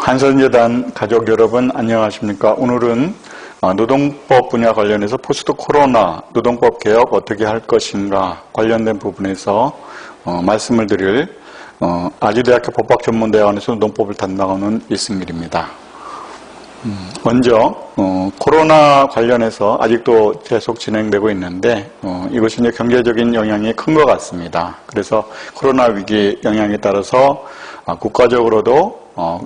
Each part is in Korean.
한선재단 가족 여러분 안녕하십니까? 오늘은 노동법 분야 관련해서 포스트 코로나 노동법 개혁 어떻게 할 것인가 관련된 부분에서 말씀을 드릴 아주대학교 법학전문대학원에서 노동법을 담당하는 이승길입니다. 먼저 코로나 관련해서 아직도 계속 진행되고 있는데 이것이 이제 경제적인 영향이 큰 것 같습니다. 그래서 코로나 위기 영향에 따라서 국가적으로도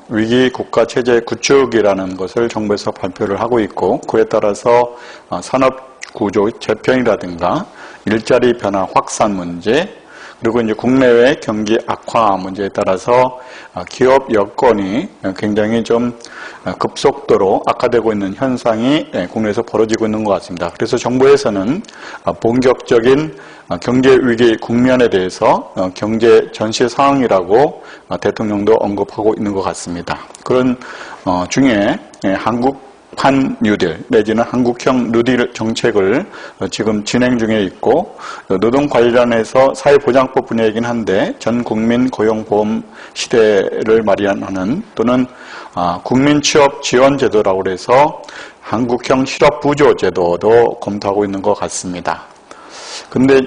위기 국가 체제 구축이라는 것을 정부에서 발표를 하고 있고, 그에 따라서 산업 구조 재편이라든가 일자리 변화 확산 문제, 그리고 이제 국내외 경기 악화 문제에 따라서 기업 여건이 굉장히 좀 급속도로 악화되고 있는 현상이 국내에서 벌어지고 있는 것 같습니다. 그래서 정부에서는 본격적인 경제 위기 국면에 대해서 경제 전시 상황이라고 대통령도 언급하고 있는 것 같습니다. 그런 중에 한국판 뉴딜 내지는 한국형 뉴딜 정책을 지금 진행 중에 있고, 노동 관련해서 사회보장법 분야이긴 한데 전 국민 고용보험 시대를 마련하는 또는 국민 취업 지원 제도라고 해서 한국형 실업 부조 제도도 검토하고 있는 것 같습니다. 근데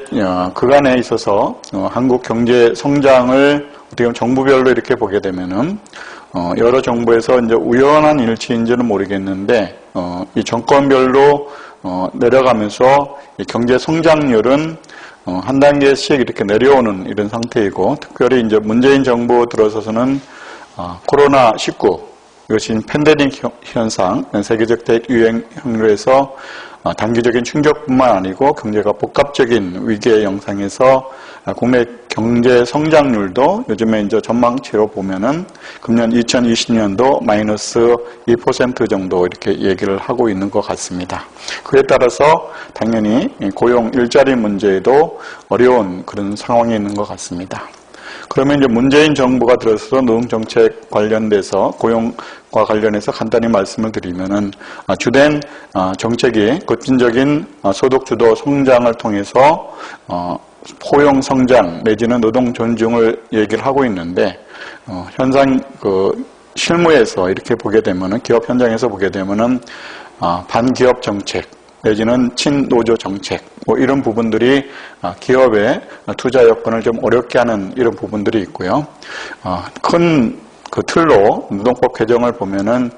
그간에 있어서 한국 경제 성장을 어떻게 보면 정부별로 이렇게 보게 되면은 여러 정부에서 이제 우연한 일치인지는 모르겠는데 이 정권별로 내려가면서 이 경제 성장률은 한 단계씩 이렇게 내려오는 이런 상태이고, 특별히 이제 문재인 정부 들어서서는 코로나19 이것이 팬데믹 현상, 세계적 대유행으로 해서 단기적인 충격뿐만 아니고 경제가 복합적인 위기의 영상에서 국내 경제 성장률도 요즘에 이제 전망치로 보면은 금년 2020년도 마이너스 2% 정도 이렇게 얘기를 하고 있는 것 같습니다. 그에 따라서 당연히 고용 일자리 문제에도 어려운 그런 상황에 있는 것 같습니다. 그러면 이제 문재인 정부가 들어서 노동정책 관련돼서 고용과 관련해서 간단히 말씀을 드리면은 주된 정책이 급진적인 소득주도 성장을 통해서 포용 성장 내지는 노동 존중을 얘기를 하고 있는데, 현상 실무에서 이렇게 보게 되면은 기업 현장에서 보게 되면은 반기업 정책 내지는 친노조 정책 이런 부분들이 기업의 투자 여건을 좀 어렵게 하는 이런 부분들이 있고요. 큰 그 틀로 노동법 개정을 보면은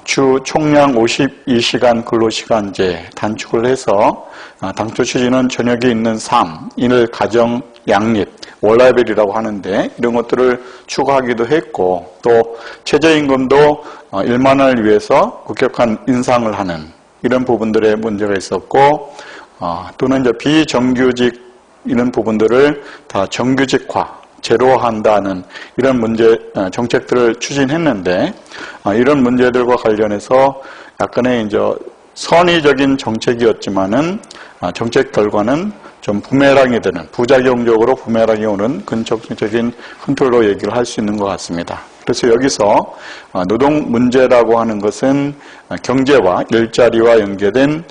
주 총량 52시간 근로시간제 단축을 해서 당초 취지는 저녁이 있는 삶, 이를 가정 양립, 월라벨이라고 하는데 이런 것들을 추구하기도 했고, 또 최저임금도 1만 원을 위해서 급격한 인상을 하는 이런 부분들의 문제가 있었고, 또는 이제 비정규직 이런 부분들을 다 정규직화, 제로한다는 이런 문제, 정책들을 추진했는데, 이런 문제들과 관련해서 약간의 이제 선의적인 정책이었지만은, 정책 결과는 좀 부메랑이 되는, 부작용적으로 부메랑이 오는 근접적인 흔들로 얘기를 할 수 있는 것 같습니다. 그래서 여기서 노동 문제라고 하는 것은 경제와 일자리와 연계된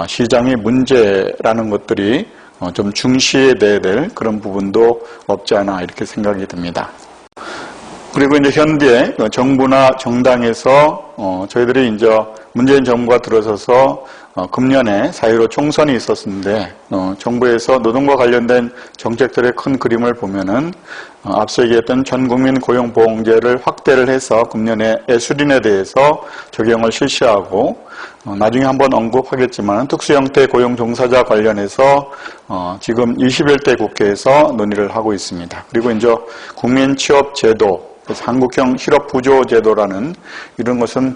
시장의 문제라는 것들이 좀 중시해야 될 그런 부분도 없지 않아 이렇게 생각이 듭니다. 그리고 이제 현재 정부나 정당에서 저희들이 이제 문재인 정부가 들어서서 금년에 4.15 총선이 있었는데 정부에서 노동과 관련된 정책들의 큰 그림을 보면은 앞서 얘기했던 전국민 고용보험제를 확대를 해서 금년에 애수린에 대해서 적용을 실시하고, 나중에 한번 언급하겠지만 특수형태 고용 종사자 관련해서 지금 21대 국회에서 논의를 하고 있습니다. 그리고 이제 국민취업제도, 그래서 한국형 실업부조제도라는 이런 것은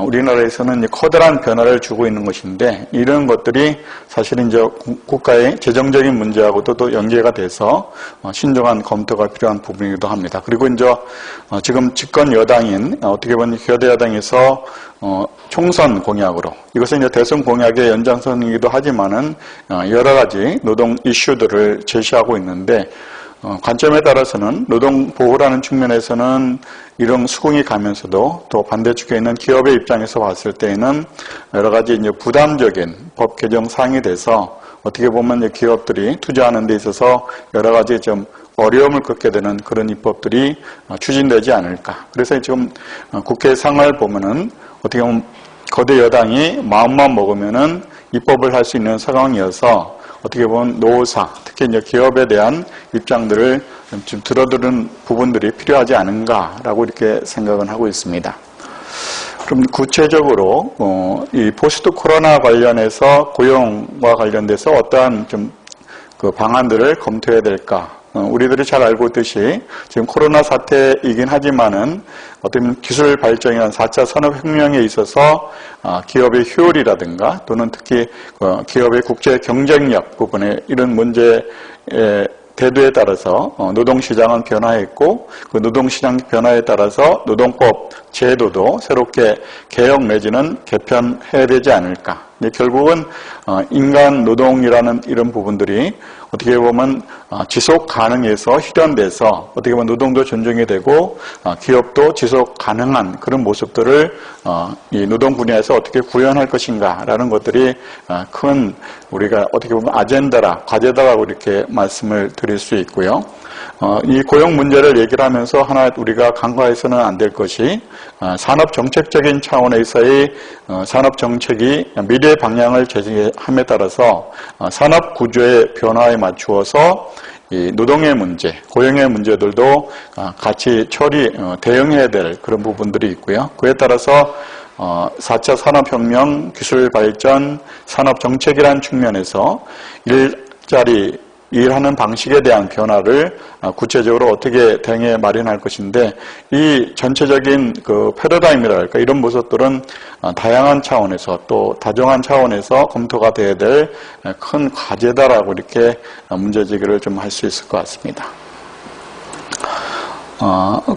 우리나라에서는 커다란 변화를 주고 있는 것인데, 이런 것들이 사실은 이제 국가의 재정적인 문제하고도 또 연계가 돼서 신중한 검토가 필요한 부분이기도 합니다. 그리고 이제 지금 집권 여당인 어떻게 보면 교대 여당에서 총선 공약으로, 이것은 이제 대선 공약의 연장선이기도 하지만은 여러 가지 노동 이슈들을 제시하고 있는데, 관점에 따라서는 노동보호라는 측면에서는 이런 수긍이 가면서도 또 반대쪽에 있는 기업의 입장에서 봤을 때에는 여러 가지 이제 부담적인 법 개정 사항이 돼서 어떻게 보면 기업들이 투자하는 데 있어서 여러 가지 좀 어려움을 겪게 되는 그런 입법들이 추진되지 않을까. 그래서 지금 국회 상황을 보면은 어떻게 보면 거대 여당이 마음만 먹으면은 입법을 할 수 있는 상황이어서 어떻게 보면 노사, 특히 이제 기업에 대한 입장들을 좀 들어드는 부분들이 필요하지 않은가라고 이렇게 생각은 하고 있습니다. 그럼 구체적으로 이 포스트 코로나 관련해서 고용과 관련돼서 어떠한 좀 그 방안들을 검토해야 될까? 우리들이 잘 알고 있듯이 지금 코로나 사태이긴 하지만은 어떤 기술 발전이나 4차 산업혁명에 있어서 기업의 효율이라든가 또는 특히 기업의 국제 경쟁력 부분에 이런 문제에 대두에 따라서 노동시장은 변화했고 그 노동시장 변화에 따라서 노동법 제도도 새롭게 개혁 내지는 개편해야 되지 않을까. 근데 결국은 인간 노동이라는 이런 부분들이 어떻게 보면 지속 가능해서 실현돼서 어떻게 보면 노동도 존중이 되고 기업도 지속 가능한 그런 모습들을 이 노동 분야에서 어떻게 구현할 것인가라는 것들이 큰 우리가 어떻게 보면 아젠다라 과제다라고 이렇게 말씀을 드릴 수 있고요. 이 고용 문제를 얘기를 하면서 하나 우리가 간과해서는 안 될 것이 산업 정책적인 차원에서의 산업 정책이 미래 방향을 제시함에 따라서 산업 구조의 변화에 맞추어서 이 노동의 문제, 고용의 문제들도 같이 대응해야 될 그런 부분들이 있고요. 그에 따라서 4차 산업혁명, 기술 발전, 산업 정책이라는 측면에서 일하는 방식에 대한 변화를 구체적으로 어떻게 대응해 마련할 것인데 이 전체적인 그 패러다임이랄까 이런 모습들은 다양한 차원에서 또 다정한 차원에서 검토가 돼야 될 큰 과제다라고 이렇게 문제제기를 좀 할 수 있을 것 같습니다.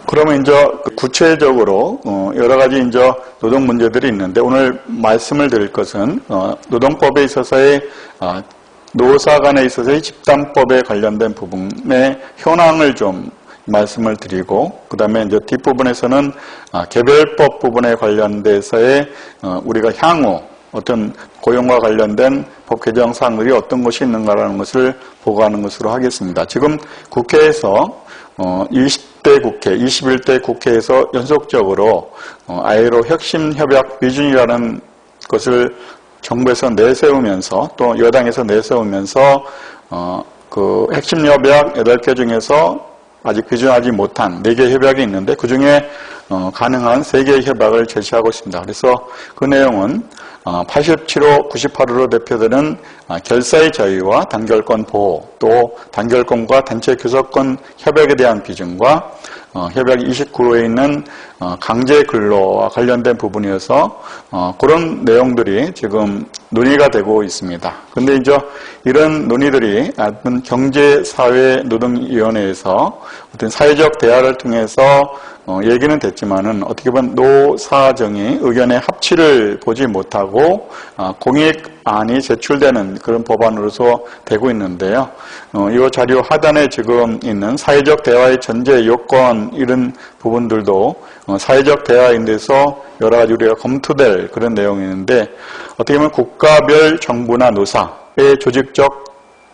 그러면 이제 구체적으로 여러 가지 이제 노동 문제들이 있는데 오늘 말씀을 드릴 것은 노동법에 있어서의 노사 간에 있어서의 집단법에 관련된 부분의 현황을 좀 말씀을 드리고 그 다음에 이제 뒷부분에서는 개별법 부분에 관련돼서의 우리가 향후 어떤 고용과 관련된 법 개정 사항들이 어떤 것이 있는가라는 것을 보고하는 것으로 하겠습니다. 지금 국회에서 20대 국회, 21대 국회에서 연속적으로 ILO 혁신 협약 비준이라는 것을 정부에서 내세우면서 또 여당에서 내세우면서 그 핵심 협약 8개 중에서 아직 비준하지 못한 4개 협약이 있는데 그중에 가능한 3개의 협약을 제시하고 있습니다. 그래서 그 내용은 87호, 98호로 대표되는 결사의 자유와 단결권 보호, 또 단결권과 단체 교섭권 협약에 대한 비준과 협약 29호에 있는 강제 근로와 관련된 부분이어서 그런 내용들이 지금 논의가 되고 있습니다. 그런데 이제 이런 논의들이 경제사회노동위원회에서 어떤 사회적 대화를 통해서 얘기는 됐지만은 어떻게 보면 노사정이 의견의 합치를 보지 못하고 공익안이 제출되는 그런 법안으로서 되고 있는데요. 이 자료 하단에 지금 있는 사회적 대화의 전제 요건 이런 부분들도 사회적 대화인데서 여러 가지 우리가 검토될 그런 내용이 있는데 어떻게 보면 국가별 정부나 노사의 조직적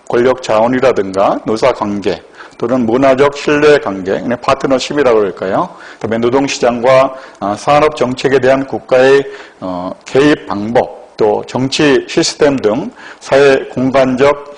권력 자원이라든가 노사 관계 또는 문화적 신뢰 관계, 파트너십이라고 할까요? 그다음에 노동시장과 산업 정책에 대한 국가의 개입 방법, 또 정치 시스템 등 사회 공간적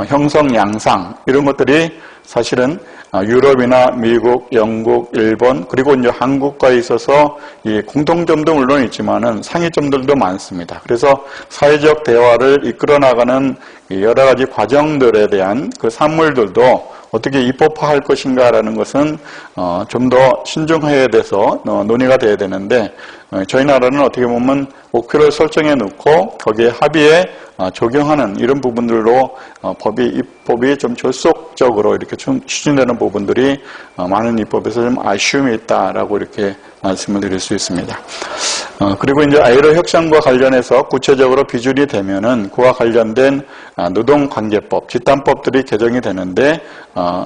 형성 양상 이런 것들이 사실은 유럽이나 미국, 영국, 일본 그리고 이제 한국과에 있어서 이 공통점도 물론 있지만은 상이점들도 많습니다. 그래서 사회적 대화를 이끌어 나가는 여러 가지 과정들에 대한 그 산물들도 어떻게 입법화할 것인가라는 것은 좀 더 신중해야 돼서 논의가 돼야 되는데 저희 나라는 어떻게 보면 목표를 설정해 놓고 거기에 합의에 적용하는 이런 부분들로 입법이 좀 졸속적으로 이렇게 추진되는 부분들이 많은 입법에서 좀 아쉬움이 있다라고 이렇게 말씀을 드릴 수 있습니다. 그리고 이제 아이로 협상과 관련해서 구체적으로 비준이 되면은 그와 관련된 노동관계법, 집단법들이 개정이 되는데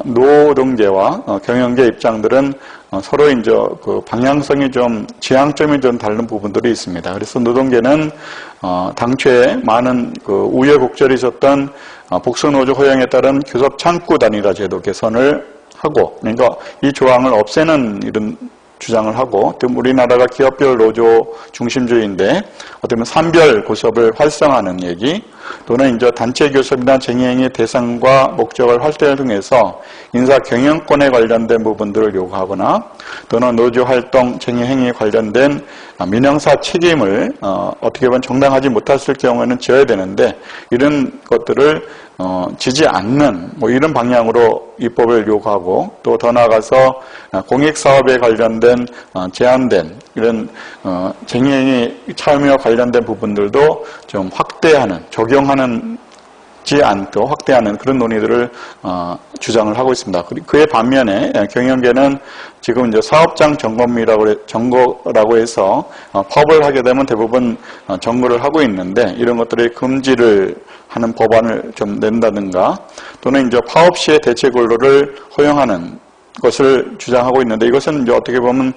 노동계와 경영계 입장들은 서로 이제 그 방향성이 좀 지향점이 좀 다른 부분들이 있습니다. 그래서 노동계는 당초에 많은 그 우여곡절이 있었던 복수노조 허용에 따른 교섭 창구 단일화 제도 개선을 하고, 그러니까 이 조항을 없애는 이런 주장을 하고, 또 우리나라가 기업별 노조 중심주의인데 어떻게 보면 산별 고섭을 활성화하는 얘기, 또는 이제 단체 교섭이나 쟁의행위 대상과 목적을 확대를 통해서 인사 경영권에 관련된 부분들을 요구하거나, 또는 노조 활동 쟁의행위에 관련된 민형사 책임을 어떻게 보면 정당하지 못했을 경우에는 져야 되는데 이런 것들을 지지 않는 이런 방향으로 입법을 요구하고, 또 더 나아가서 공익사업에 관련된 제한된 이런 쟁의행위 참여와 관련된 부분들도 좀 확대하는, 적용하는 지 않고 확대하는 그런 논의들을 주장을 하고 있습니다. 그에 반면에 경영계는 지금 이제 사업장 점거라고 해서 파업을 하게 되면 대부분 점거를 하고 있는데, 이런 것들의 금지를 하는 법안을 좀 낸다든가, 또는 이제 파업 시에 대체 근로를 허용하는 것을 주장하고 있는데, 이것은 이제 어떻게 보면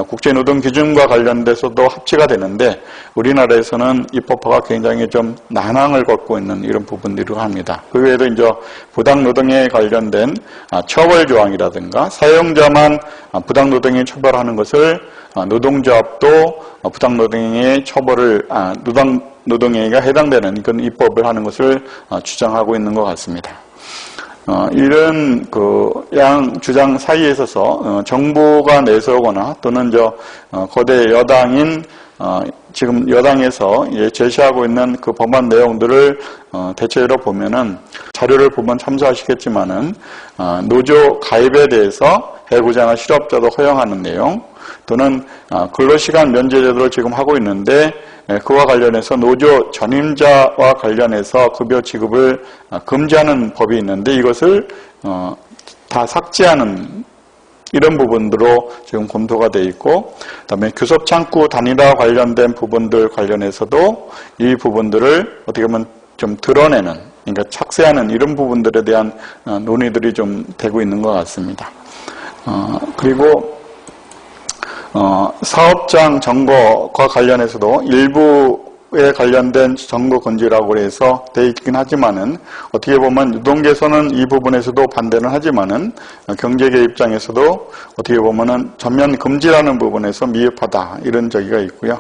국제노동 기준과 관련돼서도 합치가 되는데 우리나라에서는 입법화가 굉장히 좀 난항을 겪고 있는 이런 부분들이라고 합니다. 그 외에도 이제 부당노동에 관련된 처벌 조항이라든가, 사용자만 부당노동에 처벌하는 것을 노동조합도 부당노동행위의 처벌을 노동행위가 해당되는 그런 입법을 하는 것을 주장하고 있는 것 같습니다. 이런 그 양 주장 사이에 있어서 정부가 내세우거나, 또는 거대 여당인 지금 여당에서 제시하고 있는 그 법안 내용들을 대체로 보면은, 자료를 보면 참조하시겠지만은 노조 가입에 대해서 해고자나 실업자도 허용하는 내용, 또는 근로시간 면제 제도를 지금 하고 있는데 그와 관련해서 노조 전임자와 관련해서 급여 지급을 금지하는 법이 있는데 이것을 다 삭제하는 이런 부분으로 지금 검토가 돼 있고, 그다음에 교섭 창구 단일화 관련된 부분들 관련해서도 이 부분들을 어떻게 보면 좀 드러내는, 그러니까 착세하는 이런 부분들에 대한 논의들이 좀 되고 있는 것 같습니다. 그리고 사업장 점거과 관련해서도 일부에 관련된 점거 금지라고 해서 돼 있긴 하지만은, 어떻게 보면 노동계에서는 이 부분에서도 반대는 하지만은 경제계 입장에서도 어떻게 보면은 전면 금지라는 부분에서 미흡하다 이런 저기가 있고요.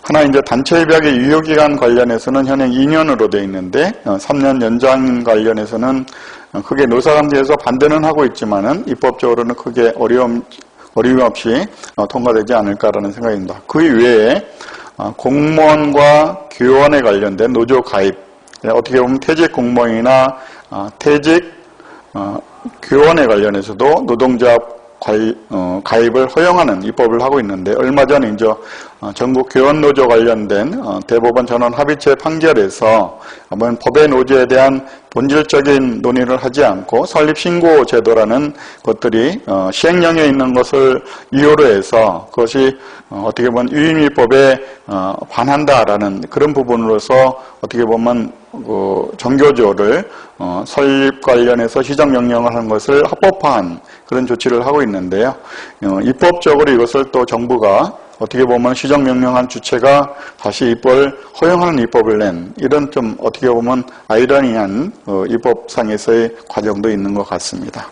하나 이제 단체협약의 유효기간 관련해서는 현행 2년으로 돼 있는데 3년 연장 관련해서는 크게 노사관계에서 반대는 하고 있지만은 입법적으로는 크게 어려움 없이 통과되지 않을까라는 생각입니다. 그 외에 공무원과 교원에 관련된 노조 가입, 어떻게 보면 퇴직 공무원이나 퇴직 교원에 관련해서도 노동조합 가입을 허용하는 입법을 하고 있는데, 얼마 전에 이제 전국 교원노조 관련된 대법원 전원 합의체 판결에서 법의 노조에 대한 본질적인 논의를 하지 않고 설립신고 제도라는 것들이 시행령에 있는 것을 이유로 해서 그것이 어떻게 보면 유임위법에 반한다라는 그런 부분으로서 어떻게 보면 정교조를 설립 관련해서 시정명령을 한 것을 합법화한 그런 조치를 하고 있는데요. 입법적으로 이것을 또 정부가 어떻게 보면 시정명령한 주체가 다시 입법을 허용하는 입법을 낸 이런 좀 어떻게 보면 아이러니한 입법상에서의 과정도 있는 것 같습니다.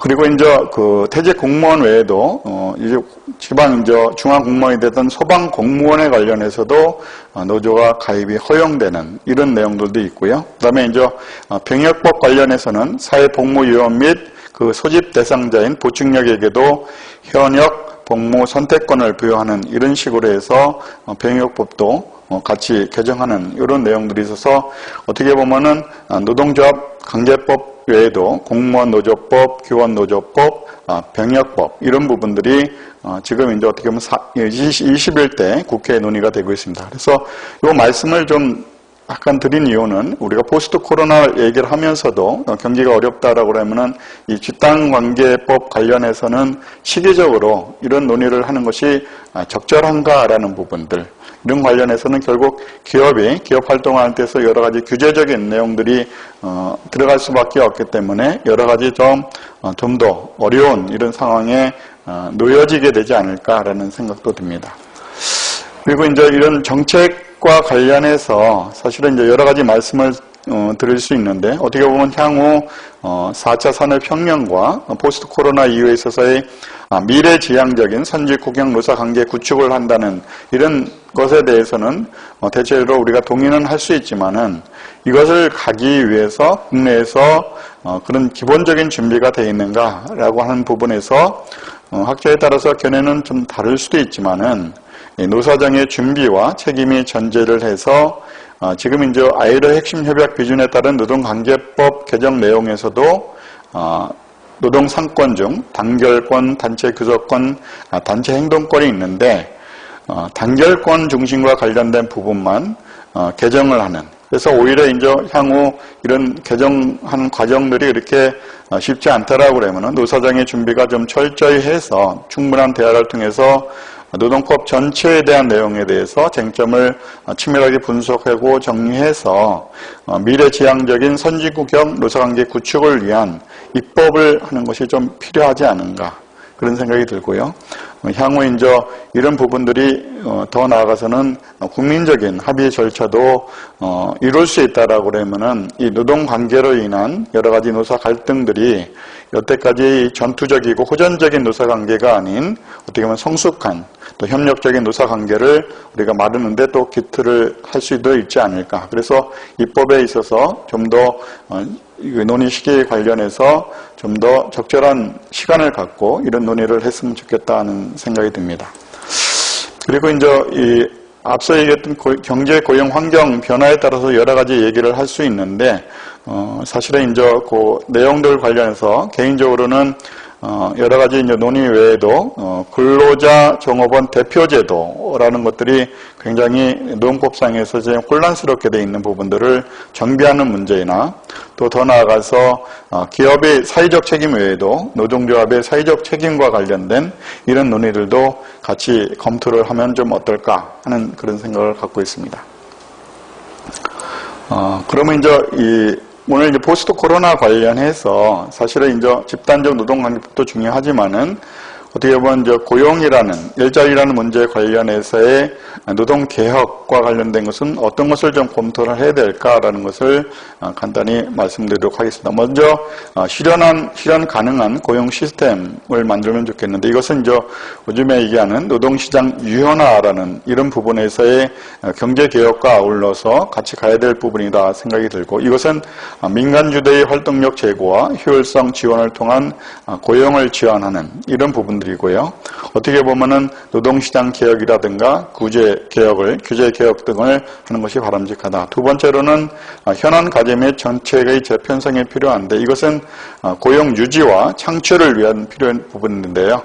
그리고 이제 그 퇴직 공무원 외에도 이제 지방 이제 중앙 공무원이 되던 소방 공무원에 관련해서도 노조가 가입이 허용되는 이런 내용들도 있고요. 그다음에 이제 병역법 관련해서는 사회복무요원 및 그 소집 대상자인 보충력에게도 현역 복무 선택권을 부여하는 이런 식으로 해서 병역법도 같이 개정하는 이런 내용들이 있어서 어떻게 보면은 노동조합 관계법 외에도 공무원 노조법, 교원 노조법, 병역법 이런 부분들이 지금 이제 어떻게 보면 21대 국회에 논의가 되고 있습니다. 그래서 이 말씀을 좀 약간 드린 이유는 우리가 포스트 코로나 얘기를 하면서도 경기가 어렵다라고 하면은 이 집단관계법 관련해서는 시기적으로 이런 논의를 하는 것이 적절한가라는 부분들, 이런 관련해서는 결국 기업이 기업 활동할 때서 여러 가지 규제적인 내용들이 들어갈 수밖에 없기 때문에 여러 가지 좀 더 어려운 이런 상황에 놓여지게 되지 않을까라는 생각도 듭니다. 그리고 이제 이런 정책과 관련해서 사실은 이제 여러 가지 말씀을 드릴 수 있는데, 어떻게 보면 향후 4차 산업혁명과 포스트 코로나 이후에 있어서의 미래지향적인 선진국형 노사관계 구축을 한다는 이런 것에 대해서는 대체로 우리가 동의는 할 수 있지만은, 이것을 가기 위해서 국내에서 그런 기본적인 준비가 되어 있는가라고 하는 부분에서 학자에 따라서 견해는 좀 다를 수도 있지만은, 노사정의 준비와 책임이 전제를 해서 지금 이제 아일러 핵심 협약 비준에 따른 노동관계법 개정 내용에서도 노동 상권 중 단결권, 단체 교섭권, 단체 행동권이 있는데, 단결권 중심과 관련된 부분만 개정을 하는, 그래서 오히려 이제 향후 이런 개정하는 과정들이 이렇게 쉽지 않다라고 그러면은 노사정의 준비가 좀 철저히 해서 충분한 대화를 통해서 노동법 전체에 대한 내용에 대해서 쟁점을 치밀하게 분석하고 정리해서 미래지향적인 선진국형 노사관계 구축을 위한 입법을 하는 것이 좀 필요하지 않은가, 그런 생각이 들고요. 향후 이제 이런 부분들이 더 나아가서는 국민적인 합의 절차도 이룰 수 있다라고 그러면은 이 노동 관계로 인한 여러 가지 노사 갈등들이 여태까지 전투적이고 호전적인 노사 관계가 아닌 어떻게 보면 성숙한 또 협력적인 노사 관계를 우리가 마련하는데 또 기틀을 할 수도 있지 않을까. 그래서 입법에 있어서 좀 더 논의 시기에 관련해서 좀 더 적절한 시간을 갖고 이런 논의를 했으면 좋겠다는 생각이 듭니다. 그리고 이제 이 앞서 얘기했던 경제 고용 환경 변화에 따라서 여러 가지 얘기를 할 수 있는데, 사실은 이제 그 내용들 관련해서 개인적으로는 여러 가지 이제 논의 외에도 근로자 종업원 대표제도라는 것들이 굉장히 노동법상에서 지금 혼란스럽게 되어 있는 부분들을 정비하는 문제이나, 또 더 나아가서 기업의 사회적 책임 외에도 노동조합의 사회적 책임과 관련된 이런 논의들도 같이 검토를 하면 좀 어떨까 하는 그런 생각을 갖고 있습니다. 그러면 이제 오늘 이제 포스트 코로나 관련해서 사실은 이제 집단적 노동관계법도 중요하지만은 어떻게 보면 이제 고용이라는 일자리라는 문제에 관련해서의 노동 개혁과 관련된 것은 어떤 것을 좀 검토를 해야 될까라는 것을 간단히 말씀드리도록 하겠습니다. 먼저 실현 가능한 고용 시스템을 만들면 좋겠는데, 이것은 이제 요즘에 얘기하는 노동시장 유연화라는 이런 부분에서의 경제 개혁과 아울러서 같이 가야 될 부분이다 생각이 들고, 이것은 민간 주도의 활동력 제고와 효율성 지원을 통한 고용을 지원하는 이런 부분 이고요. 어떻게 보면은 노동시장 개혁이라든가 규제 개혁 등을 하는 것이 바람직하다. 두 번째로는 현안 과제 및 정책의 재편성이 필요한데, 이것은 고용 유지와 창출을 위한 필요한 부분인데요.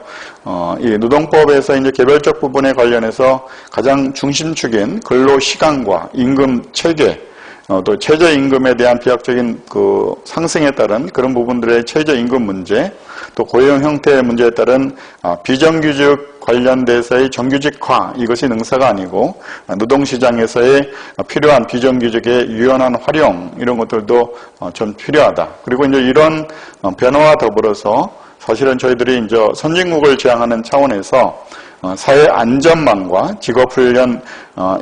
이 노동법에서 이제 개별적 부분에 관련해서 가장 중심축인 근로 시간과 임금 체계, 또 최저임금에 대한 비약적인 그 상승에 따른 그런 부분들의 최저임금 문제, 또 고용 형태의 문제에 따른 비정규직 관련돼서의 정규직화, 이것이 능사가 아니고 노동시장에서의 필요한 비정규직의 유연한 활용, 이런 것들도 좀 필요하다. 그리고 이제 이런 변화와 더불어서 사실은 저희들이 이제 선진국을 지향하는 차원에서 사회 안전망과 직업훈련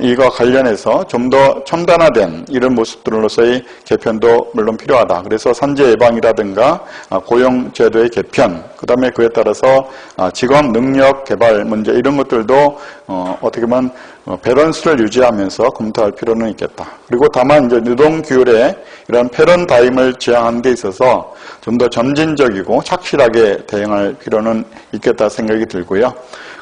이와 관련해서 좀 더 첨단화된 이런 모습들로서의 개편도 물론 필요하다. 그래서 산재 예방이라든가 고용제도의 개편, 그 다음에 그에 따라서 직업 능력 개발 문제, 이런 것들도 어떻게 보면 밸런스를 유지하면서 검토할 필요는 있겠다. 그리고 다만 이제 노동규율의 이런 패러다임을 지향하는 데 있어서 좀 더 점진적이고 착실하게 대응할 필요는 있겠다 생각이 들고요.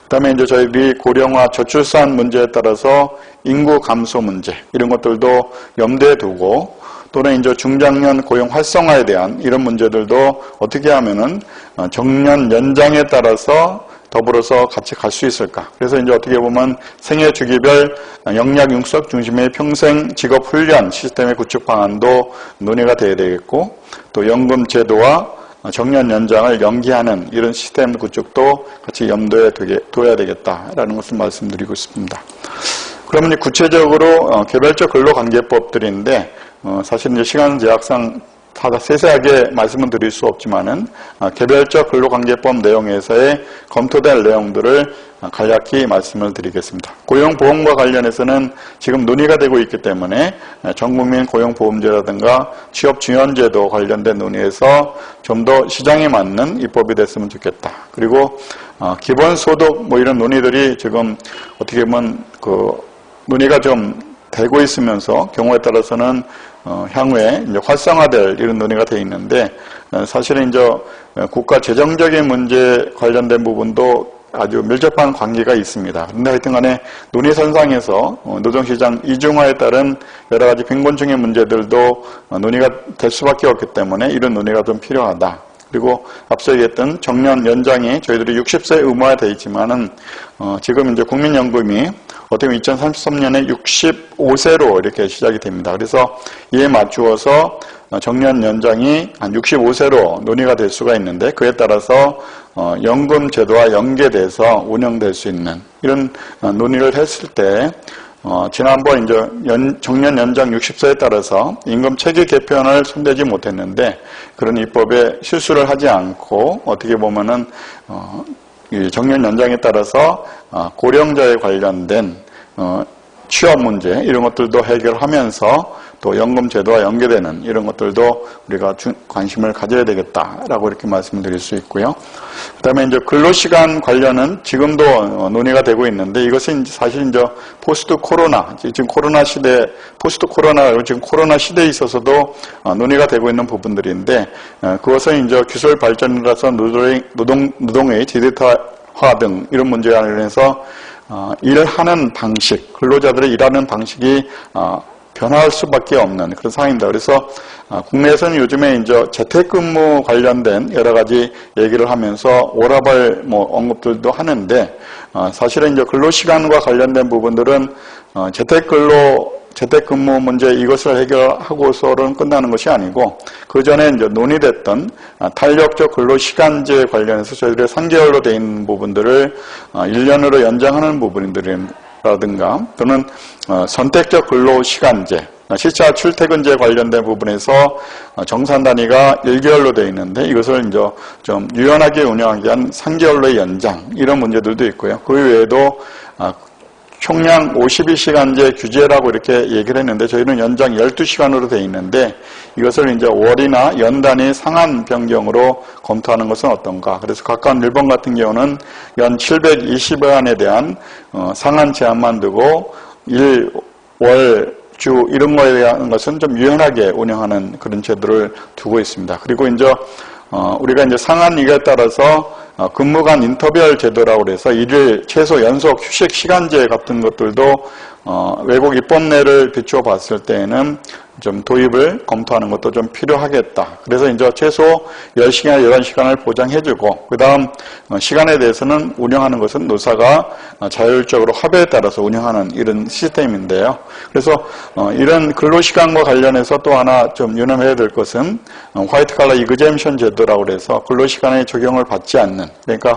그다음에 이제 저희들이 고령화 저출산 문제에 따라서 인구 감소 문제, 이런 것들도 염두에 두고, 또는 이제 중장년 고용 활성화에 대한 이런 문제들도 어떻게 하면은 정년 연장에 따라서 더불어서 같이 갈 수 있을까? 그래서 이제 어떻게 보면 생애 주기별 영약 융석 중심의 평생 직업 훈련 시스템의 구축 방안도 논의가 돼야 되겠고, 또 연금 제도와 정년 연장을 연기하는 이런 시스템 구축도 같이 염두에 둬야 되겠다라는 것을 말씀드리고 싶습니다. 그러면 구체적으로 개별적 근로관계법들인데, 사실 이제 시간 제약상 다 세세하게 말씀은 드릴 수 없지만은 개별적 근로관계법 내용에서의 검토될 내용들을 간략히 말씀을 드리겠습니다. 고용보험과 관련해서는 지금 논의가 되고 있기 때문에 전국민 고용보험제라든가 취업지원제도 관련된 논의에서 좀 더 시장에 맞는 입법이 됐으면 좋겠다. 그리고 기본소득 뭐 이런 논의들이 지금 어떻게 보면 논의가 좀 되고 있으면서 경우에 따라서는 향후에 이제 활성화될 이런 논의가 되어 있는데, 사실은 이제 국가 재정적인 문제 관련된 부분도 아주 밀접한 관계가 있습니다. 그런데 하여튼 간에 논의선상에서 노동시장 이중화에 따른 여러 가지 빈곤층의 문제들도 논의가 될 수밖에 없기 때문에 이런 논의가 좀 필요하다. 그리고 앞서 얘기했던 정년 연장이 저희들이 60세 의무화되어 있지만은 지금 이제 국민연금이 어떻게 보면 2033년에 65세로 이렇게 시작이 됩니다. 그래서 이에 맞추어서 정년 연장이 한 65세로 논의가 될 수가 있는데, 그에 따라서 연금 제도와 연계돼서 운영될 수 있는 이런 논의를 했을 때, 지난번 이제 정년 연장 60세에 따라서 임금 체계 개편을 손대지 못했는데, 그런 입법에 실수를 하지 않고 어떻게 보면은 이 정년 연장에 따라서 고령자에 관련된 취업 문제 이런 것들도 해결하면서 또 연금 제도와 연계되는 이런 것들도 우리가 관심을 가져야 되겠다라고 이렇게 말씀을 드릴 수 있고요. 그다음에 이제 근로시간 관련은 지금도 논의가 되고 있는데, 이것은 사실 이제 포스트 코로나, 지금 코로나 시대, 포스트 코로나, 지금 코로나 시대에 있어서도 논의가 되고 있는 부분들인데, 그것은 이제 기술 발전이라서 노동의 디지털화 등 이런 문제와 관련해서 일하는 방식, 근로자들의 일하는 방식이 변화할 수밖에 없는 그런 상황입니다. 그래서 국내에서는 요즘에 이제 재택근무 관련된 여러 가지 얘기를 하면서 워라밸 언급들도 하는데, 사실은 이제 근로시간과 관련된 부분들은 재택근무 문제 이것을 해결하고서는 끝나는 것이 아니고, 그 전에 이제 논의됐던 탄력적 근로시간제 관련해서 저희들이 3개월로 되어 있는 부분들을 1년으로 연장하는 부분들이라든가, 또는 선택적 근로시간제, 시차 출퇴근제 관련된 부분에서 정산 단위가 1개월로 되어 있는데, 이것을 이제 좀 유연하게 운영하기 위한 3개월로의 연장, 이런 문제들도 있고요. 그 외에도 총량 52시간제 규제라고 이렇게 얘기를 했는데, 저희는 연장 12시간으로 되어 있는데, 이것을 이제 월이나 연 단위 상한 변경으로 검토하는 것은 어떤가. 그래서 가까운 일본 같은 경우는 연 720시간에 대한 상한 제한만 두고 1월 주 이런 거에 대한 것은 좀 유연하게 운영하는 그런 제도를 두고 있습니다. 그리고 이제 우리가 이제 상한 이거에 따라서 근무간 인터벌 제도라고 해서 일일 최소 연속 휴식 시간제 같은 것들도 외국 입법례를 비추어 봤을 때에는 좀 도입을 검토하는 것도 좀 필요하겠다. 그래서 이제 최소 10시간, 11시간을 보장해주고, 그 다음 시간에 대해서는 운영하는 것은 노사가 자율적으로 합의에 따라서 운영하는 이런 시스템인데요. 그래서 이런 근로시간과 관련해서 또 하나 좀 유념해야 될 것은 화이트 칼라 이그젬션 제도라고 해서 근로시간에 적용을 받지 않는, 그러니까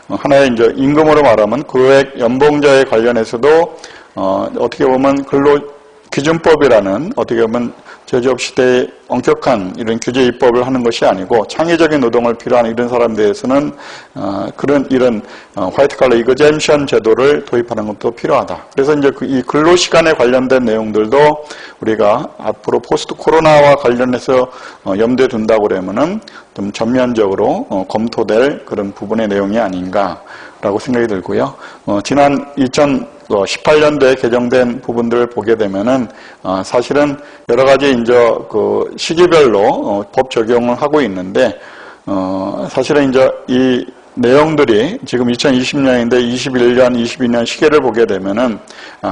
하나의 이제 임금으로 말하면 고액 연봉자에 관련해서도 어떻게 보면 근로기준법이라는 어떻게 보면 제조업 시대의 엄격한 이런 규제 입법을 하는 것이 아니고, 창의적인 노동을 필요한 이런 사람들에서는 이런 화이트 칼라 이그젬션 제도를 도입하는 것도 필요하다. 그래서 이제 이 근로시간에 관련된 내용들도 우리가 앞으로 포스트 코로나와 관련해서 염두에 둔다고 그러면은 좀 전면적으로 검토될 그런 부분의 내용이 아닌가라고 생각이 들고요. 지난 2018년도에 개정된 부분들을 보게 되면은 사실은 여러 가지 이제 그 시기별로 법 적용을 하고 있는데, 사실은 이제 이 내용들이 지금 2020년인데 21년, 22년 시기를 보게 되면은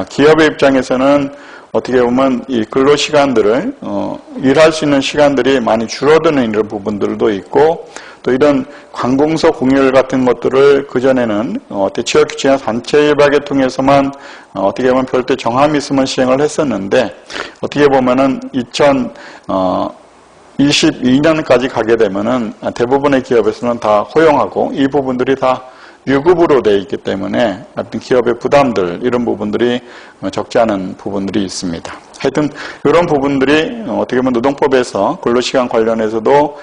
기업의 입장에서는 어떻게 보면 이 근로시간들을 일할 수 있는 시간들이 많이 줄어드는 이런 부분들도 있고, 또 이런 관공서 공휴일 같은 것들을 그전에는 지역규칙이나 단체 일박을 통해서만 어떻게 보면 별도의 정함이 있으면 시행을 했었는데 어떻게 보면은 2022년까지 가게 되면은 대부분의 기업에서는 다 허용하고 이 부분들이 다 유급으로 되어 있기 때문에 어떤 기업의 부담들 이런 부분들이 적지 않은 부분들이 있습니다. 하여튼 이런 부분들이 어떻게 보면 노동법에서 근로시간 관련해서도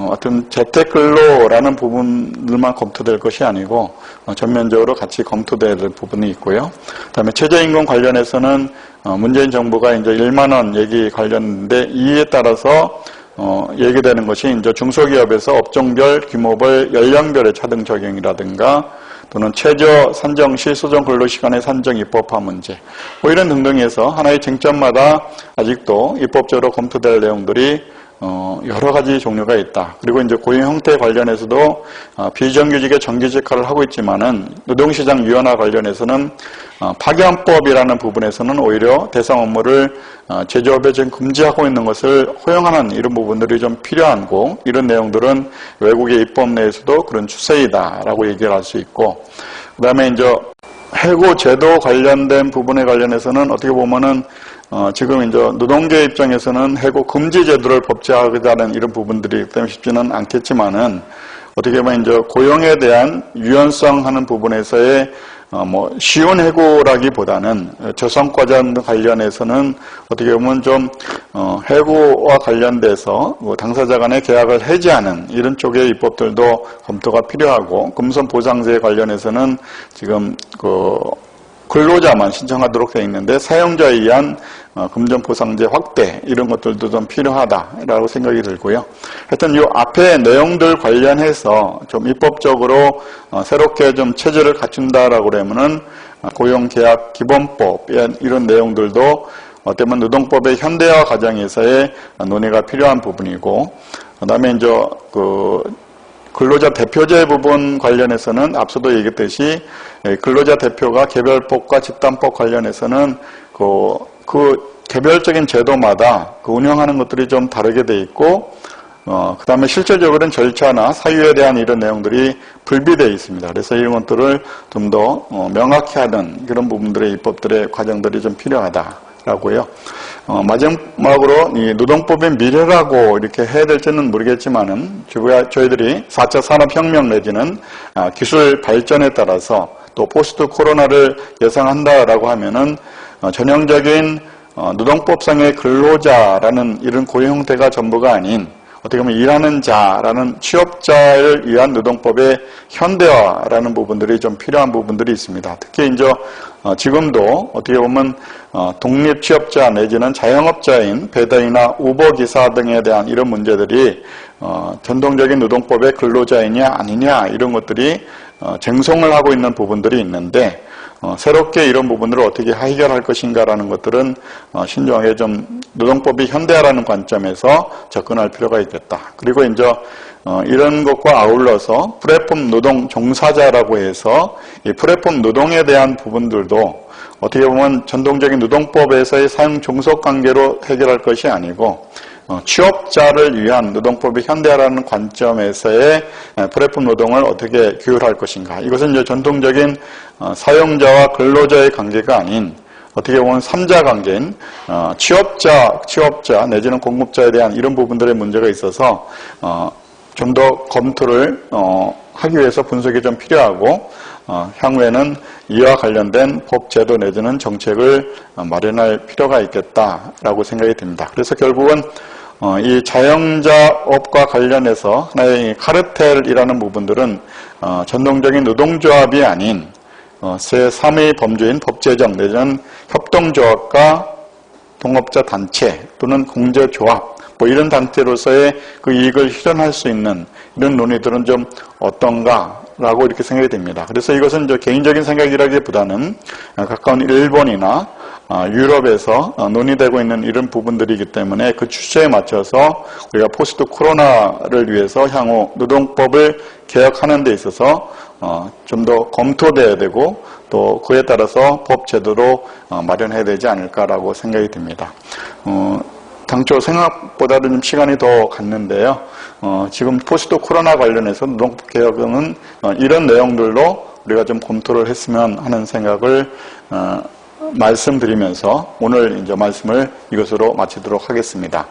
어떤 재택근로라는 부분들만 검토될 것이 아니고 전면적으로 같이 검토될 부분이 있고요. 그다음에 최저임금 관련해서는 문재인 정부가 이제 1만 원 얘기 관련인데 이에 따라서 얘기되는 것이 이제 중소기업에서 업종별, 규모별, 연령별의 차등 적용이라든가 또는 최저 산정 시 소정 근로시간의 산정 입법화 문제 뭐 이런 등등에서 하나의 쟁점마다 아직도 입법적으로 검토될 내용들이 여러 가지 종류가 있다. 그리고 이제 고용 형태 관련해서도 비정규직의 정규직화를 하고 있지만은 노동시장 유연화 관련해서는 파견법이라는 부분에서는 오히려 대상 업무를 제조업에 지금 금지하고 있는 것을 허용하는 이런 부분들이 좀 필요하고 이런 내용들은 외국의 입법 내에서도 그런 추세이다라고 얘기를 할 수 있고 그 다음에 이제 해고 제도 관련된 부분에 관련해서는 어떻게 보면은 지금 이제 노동계 입장에서는 해고 금지 제도를 법제화하자는 이런 부분들이 있기 때문에 쉽지는 않겠지만은 어떻게 보면 이제 고용에 대한 유연성 하는 부분에서의 쉬운 해고라기보다는 저성과정 관련해서는 어떻게 보면 좀 해고와 관련돼서 당사자 간의 계약을 해지하는 이런 쪽의 입법들도 검토가 필요하고 금손 보상제 관련해서는 지금 근로자만 신청하도록 되어 있는데 사용자에 의한 금전 보상제 확대 이런 것들도 좀 필요하다라고 생각이 들고요. 하여튼 이 앞에 내용들 관련해서 좀 입법적으로 새롭게 좀 체제를 갖춘다라고 그러면은 고용계약 기본법 이런 내용들도 어떻게 보면 노동법의 현대화 과정에서의 논의가 필요한 부분이고 그다음에 이제 근로자 대표제 부분 관련해서는 앞서도 얘기했듯이 근로자 대표가 개별법과 집단법 관련해서는 그 개별적인 제도마다 운영하는 것들이 좀 다르게 돼 있고 그 다음에 실질적으로는 절차나 사유에 대한 이런 내용들이 불비되어 있습니다. 그래서 이런 것들을 좀 더 명확히 하는 그런 부분들의 입법들의 과정들이 좀 필요하다라고요. 마지막으로 이 노동법의 미래라고 이렇게 해야 될지는 모르겠지만은 저희들이 4차 산업혁명 내지는 기술 발전에 따라서 또 포스트 코로나를 예상한다라고 하면은 전형적인 노동법상의 근로자라는 이런 고용 형태가 전부가 아닌 어떻게 보면 일하는 자라는 취업자를 위한 노동법의 현대화라는 부분들이 좀 필요한 부분들이 있습니다. 특히 이제 지금도 어떻게 보면 독립 취업자 내지는 자영업자인 배달이나 우버 기사 등에 대한 이런 문제들이 전통적인 노동법의 근로자이냐 아니냐 이런 것들이 쟁송을 하고 있는 부분들이 있는데 새롭게 이런 부분들을 어떻게 해결할 것인가라는 것들은 신중하게 좀 노동법이 현대화라는 관점에서 접근할 필요가 있겠다. 그리고 이제 이런 것과 아울러서 플랫폼 노동 종사자라고 해서 이 플랫폼 노동에 대한 부분들도 어떻게 보면 전통적인 노동법에서의 사용 종속 관계로 해결할 것이 아니고 취업자를 위한 노동법의 현대화라는 관점에서의 플랫폼 노동을 어떻게 규율할 것인가. 이것은 이제 전통적인 사용자와 근로자의 관계가 아닌 어떻게 보면 3자 관계인 취업자 내지는 공급자에 대한 이런 부분들의 문제가 있어서 좀 더 검토를 하기 위해서 분석이 좀 필요하고 향후에는 이와 관련된 법 제도 내지는 정책을 마련할 필요가 있겠다라고 생각이 듭니다. 그래서 결국은 이 자영자업과 관련해서 하나의 카르텔이라는 부분들은 전통적인 노동조합이 아닌 제3의 범주인 법제정 내지는 협동조합과 동업자 단체 또는 공제조합 뭐 이런 단체로서의 그 이익을 실현할 수 있는 이런 논의들은 좀 어떤가라고 이렇게 생각이 됩니다. 그래서 이것은 저 개인적인 생각이라기보다는 가까운 일본이나 유럽에서 논의되고 있는 이런 부분들이기 때문에 그 추세에 맞춰서 우리가 포스트 코로나를 위해서 향후 노동법을 개혁하는 데 있어서 좀 더 검토돼야 되고 또 그에 따라서 법 제도로 마련해야 되지 않을까라고 생각이 듭니다. 당초 생각보다는 좀 시간이 더 갔는데요. 지금 포스트 코로나 관련해서 노동개혁은 이런 내용들로 우리가 좀 검토를 했으면 하는 생각을 말씀드리면서 오늘 이제 말씀을 이것으로 마치도록 하겠습니다.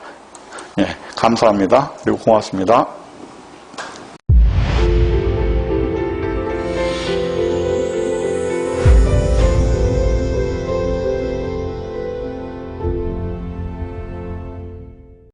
예, 감사합니다. 그리고 고맙습니다.